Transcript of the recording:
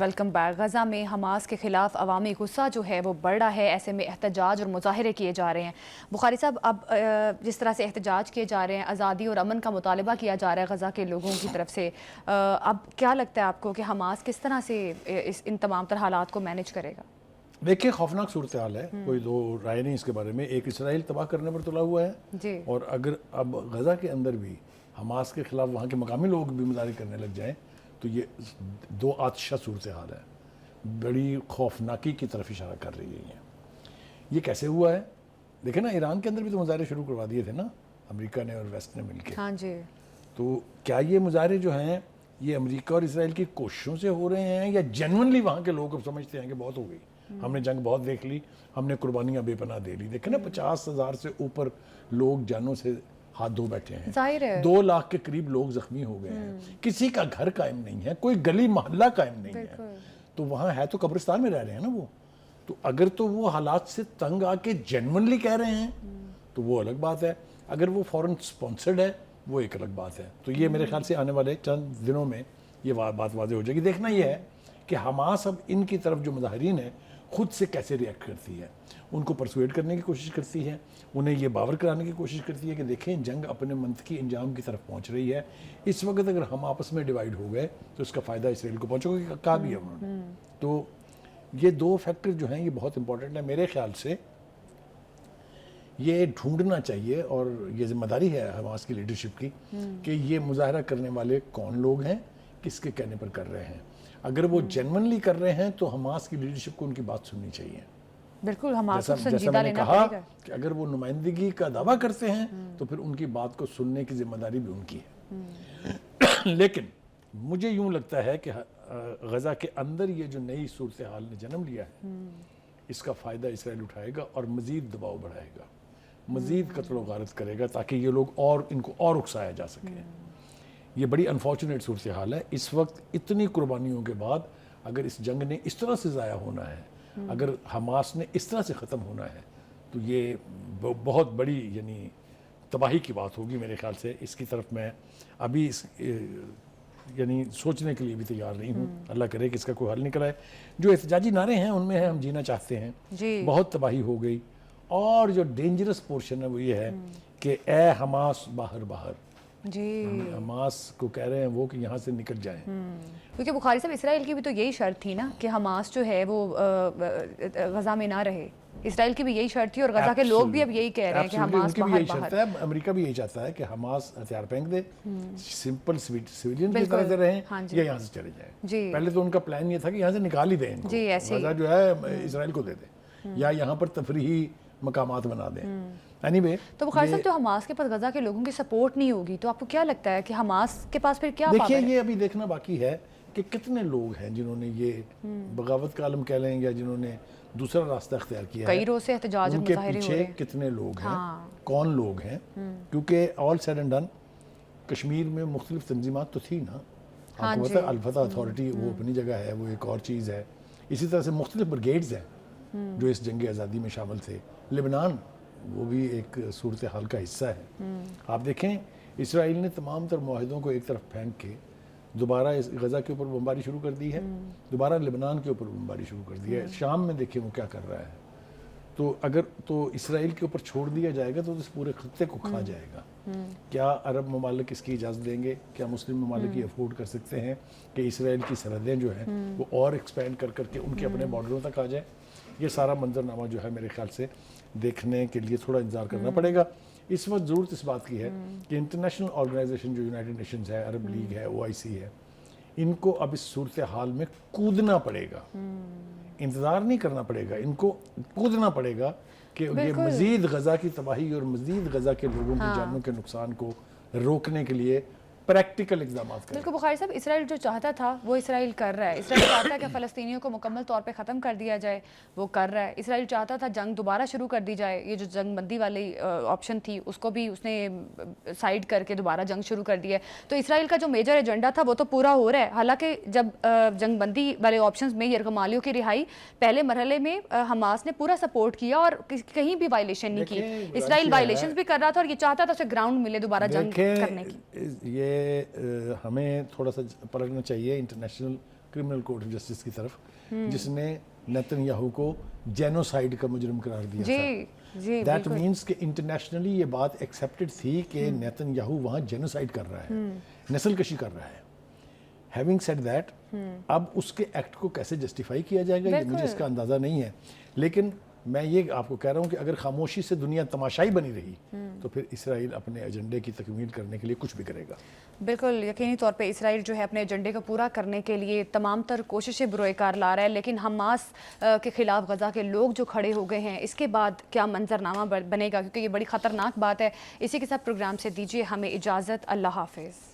Welcome back. Gaza میں Hamas کے خلاف عوامی غصہ جو ہے وہ بڑھ رہا ہے، ایسے میں احتجاج اور مظاہرے کیے جا رہے ہیں۔ بخاری صاحب، اب جس طرح سے احتجاج کیے جا رہے ہیں، آزادی اور امن کا مطالبہ کیا جا رہا ہے غزہ کے لوگوں کی طرف سے، اب کیا لگتا ہے آپ کو کہ حماس کس طرح سے ان تمام تر حالات کو مینیج کرے گا؟ دیکھیں، خوفناک صورتحال ہے، کوئی دو رائے نہیں اس کے بارے میں۔ ایک اسرائیل تباہ کرنے پر تلا ہوا ہے جی، اور اگر اب غزہ کے اندر بھی حماس کے خلاف وہاں کے مقامی لوگ بھی مظاہرے کرنے لگ جائیں تو یہ دو آتشہ صورتحال ہے، بڑی خوفناکی کی طرف اشارہ کر رہی ہے۔ یہ کیسے ہوا ہے؟ دیکھیں نا، ایران کے اندر بھی تو مظاہرے شروع کروا دیے تھے نا امریکہ نے اور ویسٹ نے مل کے۔ ہاں جی، تو کیا یہ مظاہرے جو ہیں یہ امریکہ اور اسرائیل کی کوششوں سے ہو رہے ہیں یا جینونلی وہاں کے لوگ اب سمجھتے ہیں کہ بہت ہو گئی، ہم نے جنگ بہت دیکھ لی، ہم نے قربانیاں بے پناہ دے لی؟ دیکھیں نا، 50,000 سے اوپر لوگ جانوں سے ہاتھ دھو بیٹھے ہیں، ظاہر ہے 2 لاکھ کے قریب لوگ زخمی ہو گئے ہیں، کسی کا گھر قائم نہیں ہے، کوئی گلی محلہ قائم نہیں ہے، تو وہاں ہے تو قبرستان میں رہ رہے ہیں نا وہ۔ تو اگر تو وہ حالات سے تنگ آ کے جینونلی کہہ رہے ہیں تو وہ الگ بات ہے، اگر وہ فوراً سپانسرڈ ہے وہ ایک الگ بات ہے۔ تو یہ میرے خیال سے آنے والے چند دنوں میں یہ بات واضح ہو جائے گی۔ دیکھنا یہ ہے کہ حماس اب ان کی طرف جو مظاہرین ہیں خود سے کیسے ریئیکٹ کرتی ہے، ان کو پرسویٹ کرنے کی کوشش کرتی ہے، انہیں یہ باور کرانے کی کوشش کرتی ہے کہ دیکھیں جنگ اپنے منطقی انجام کی طرف پہنچ رہی ہے، اس وقت اگر ہم آپس میں ڈیوائیڈ ہو گئے تو اس کا فائدہ اسرائیل کو پہنچے گا، کہا بھی ہے انہوں نے۔ تو یہ دو فیکٹر جو ہیں یہ بہت امپورٹنٹ ہے میرے خیال سے۔ یہ ڈھونڈنا چاہیے اور یہ ذمہ داری ہے حماس کی لیڈرشپ کی کہ یہ مظاہرہ کرنے والے کون لوگ ہیں، کس کے کہنے پر کر رہے ہیں۔ اگر وہ جینونلی کر رہے ہیں تو حماس کی لیڈرشپ کو ان کی بات سننی چاہیے۔ بالکل، حماس کو جیسا سنجیدہ میں نے لینا کہا پڑے گا۔ کہ اگر وہ نمائندگی کا دعویٰ کرتے ہیں تو پھر ان کی بات کو سننے کی ذمہ داری بھی ان کی ہے۔ لیکن مجھے یوں لگتا ہے کہ غزہ کے اندر یہ جو نئی صورتحال نے جنم لیا ہے اس کا فائدہ اسرائیل اٹھائے گا اور مزید دباؤ بڑھائے گا، مزید قتل و غارت کرے گا تاکہ یہ لوگ اور ان کو اور اکسایا جا سکے۔ یہ بڑی انفارچونیٹ صورتحال ہے اس وقت، اتنی قربانیوں کے بعد اگر اس جنگ نے اس طرح سے ضائع ہونا ہے، اگر حماس نے اس طرح سے ختم ہونا ہے تو یہ بہت بڑی یعنی تباہی کی بات ہوگی میرے خیال سے۔ اس کی طرف میں ابھی یعنی سوچنے کے لیے بھی تیار نہیں ہوں، اللہ کرے کہ اس کا کوئی حل نکل آئے۔ جو احتجاجی نعرے ہیں ان میں ہے ہم جینا چاہتے ہیں، جی، بہت تباہی ہو گئی، اور جو ڈینجرس پورشن ہے وہ یہ ہے کہ اے حماس باہر باہر، جی، حماس کو کہہ رہے ہیں وہ کہ یہاں سے نکل جائیں۔ کیونکہ بخاری صاحب، اسرائیل کی بھی تو یہی شرط تھی نا کہ حماس جو ہے وہ غزہ میں نہ رہے، اسرائیل کی بھی یہی شرط تھی اور غزہ کے لوگ بھی اب یہی کہہ رہے ہیں کہ حماس باہر باہر۔ امریکہ بھی یہی چاہتا ہے کہ حماس ہتھیار پھینک دے، سمپل سویلین کی طرح سے رہیں یا یہاں سے چلے جائیں۔ پہلے تو ان کا پلان یہ تھا کہ یہاں سے نکال ہی دیں ان کو، غزہ جو ہے اسرائیل کو دے دیں یا یہاں پر تفریحی مقامات بنا دیں۔ تو بخاری صاحب، جو حماس کے پاس غزہ کے لوگوں کی سپورٹ نہیں ہوگی تو آپ کو کیا لگتا ہے کہ حماس کے پاس پھر کیا پاور ہے؟ دیکھیے، یہ ابھی دیکھنا باقی ہے کہ کتنے لوگ ہیں جنہوں نے یہ بغاوت کا عالم کہہ لیں یا جنہوں نے دوسرا راستہ اختیار کیا ہے، کئی روز سے احتجاج اور ان کے مظاہرے ہو پیچھے رہے ہیں۔ کتنے لوگ ہیں، کون لوگ ہیں، کیونکہ آل سیڈ اینڈ ڈن کشمیر میں مختلف تنظیمات تو تھی نا، آپ کو پتہ ہے الفتح اتھارٹی وہ اپنی جگہ ہے، وہ ایک اور چیز ہے، اسی طرح سے مختلف بریگیڈز ہیں جو اس جنگ آزادی میں شامل تھے۔ لبنان وہ بھی ایک صورتحال کا حصہ ہے۔ آپ دیکھیں، اسرائیل نے تمام تر معاہدوں کو ایک طرف پھینک کے دوبارہ غزہ کے اوپر بمباری شروع کر دی ہے، دوبارہ لبنان کے اوپر بمباری شروع کر دی ہے، شام میں دیکھیں وہ کیا کر رہا ہے۔ تو اگر تو اسرائیل کے اوپر چھوڑ دیا جائے گا تو اس پورے خطے کو کھا جائے گا۔ کیا عرب ممالک اس کی اجازت دیں گے؟ کیا مسلم ممالک یہ افورڈ کر سکتے ہیں کہ اسرائیل کی سرحدیں جو ہیں وہ اور ایکسپینڈ کر کر کے ان کے اپنے بارڈروں تک آ جائیں؟ یہ سارا منظرنامہ جو ہے میرے خیال سے دیکھنے کے لیے تھوڑا انتظار کرنا پڑے گا۔ اس وقت ضرورت اس بات کی ہے کہ انٹرنیشنل آرگنائزیشن جو یونائٹڈ نیشنز ہے، عرب لیگ ہے، OIC ہے، ان کو اب اس صورتحال میں کودنا پڑے گا، انتظار نہیں کرنا پڑے گا، ان کو کودنا پڑے گا کہ یہ مزید غزہ کی تباہی اور مزید غزہ کے لوگوں کی جانوں کے نقصان کو روکنے کے لیے پریکٹیکل اقدامات کریں۔ بالکل بخاری صاحب، اسرائیل جو چاہتا تھا وہ اسرائیل کر رہا ہے۔ اسرائیل چاہتا ہے کہ فلسطینیوں کو مکمل طور پہ ختم کر دیا جائے، وہ کر رہا ہے۔ اسرائیل چاہتا تھا جنگ دوبارہ شروع کر دی جائے، یہ جو جنگ بندی والی آپشن تھی اس کو بھی اس نے سائیڈ کر کے دوبارہ جنگ شروع کر دیا ہے۔ تو اسرائیل کا جو میجر ایجنڈا تھا وہ تو پورا ہو رہا ہے، حالانکہ جب جنگ بندی والے آپشنز میں یرغمالیوں کی رہائی پہلے مرحلے میں حماس نے پورا سپورٹ کیا اور کہیں بھی وائلیشن نہیں کی۔ اسرائیل وائلیشنز بھی کر رہا تھا اور یہ چاہتا تھا اسے گراؤنڈ ملے دوبارہ جنگ کرنے کی۔ یہ ہمیں تھوڑا سا پلٹنا چاہیے international criminal court of justice کی طرف جس نے نیتن یاہو کو جینوسائیڈ کا مجرم قرار دیا تھا. جی دیٹ مینس کہ انٹرنیشنلی یہ بات ایکسیپٹڈ تھی کہ نیتن یاہو وہاں جینوسائیڈ کر رہا ہے, نسل کشی کر رہا ہے. ہیونگ سیڈ دیٹ, اب اس کے ایکٹ کو کیسے جسٹیفائی کیا جائے گا یہ مجھے اس کا اندازہ نہیں ہے, لیکن میں یہ آپ کو کہہ رہا ہوں کہ اگر خاموشی سے دنیا تماشائی بنی رہی تو پھر اسرائیل اپنے ایجنڈے کی تکمیل کرنے کے لیے کچھ بھی کرے گا. بالکل یقینی طور پہ اسرائیل جو ہے اپنے ایجنڈے کو پورا کرنے کے لیے تمام تر کوششیں بروئے کار لا رہا ہے, لیکن حماس کے خلاف غزہ کے لوگ جو کھڑے ہو گئے ہیں اس کے بعد کیا منظرنامہ بنے گا, کیونکہ یہ بڑی خطرناک بات ہے. اسی کے ساتھ پروگرام سے دیجیے ہمیں اجازت. اللہ حافظ.